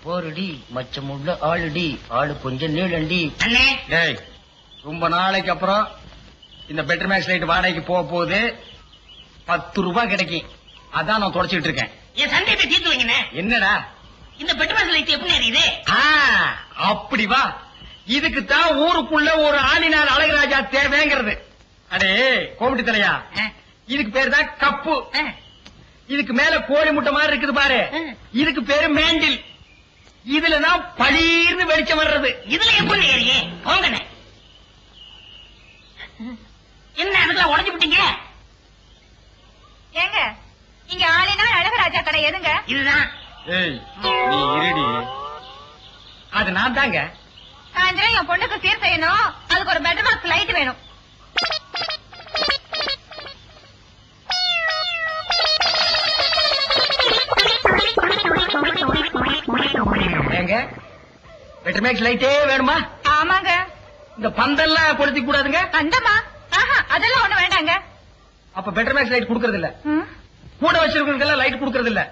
போருடி மச்சமுள்ள ஆளுடி ஆளு கொஞ்சம் நீளண்டி. டேய் ரொம்ப நாளைக்கு அப்புறம் இந்த பெட்டர் மேக்ஸ் லைட் வாடகைக்கு போக போகுது. 10 ரூபாய் கிடைக்கும். அதான் நான் தொடச்சிட்டு இருக்கேன். என் சந்தேகத்தை தீர்த்து வைங்க. என்னடா இந்த பெட்டர் மேக்ஸ் லைட் எப்படி எரியுது? அப்படி வா. இதுக்கு தான் ஊருக்குள்ள ஒரு ஆளினார் அழகுராஜா தேவைங்கிறது. அடே கோமிட்டி தலையா, இதுக்கு பேரு தான் கப்பு. இதுக்கு மேல கோழி முட்டை மாதிரி இருக்குது பாரு, இதுக்கு பேரு மேண்டில். இதுலதான் பளீர்னு வெளிச்சம் வர்றது. இதுல எப்படி ஏறியே போங்கண்ணே. என்ன அதுக்கெல்லாம் உடஞ்சு விட்டீங்க? ஏங்க இங்க ஆளினா அழகராஜா கடை எதுங்க? இதுதான். ஏய் நீ இருடி. அது நான் தாங்க. சாயந்தரம் என் பொண்ணுக்கு சீர் செய்யணும். அதுக்கு ஒரு பெட்டர் பாக்ஸ் லைட் வேணும். ஏங்க பெட்டர் மேக்ஸ் லைட்டே வேணுமா? ஆமாங்க. இந்த பந்தெல்லாம் கொளுத்தி கூடாதுங்க. அந்தமா அதெல்லாம் ஒண்ணு வேண்டாங்க. அப்ப பெட்டர் மேக்ஸ் லைட் குடுக்கறது இல்ல. கூட வச்சிருக்கவங்க லைட் குடுக்கறது இல்ல.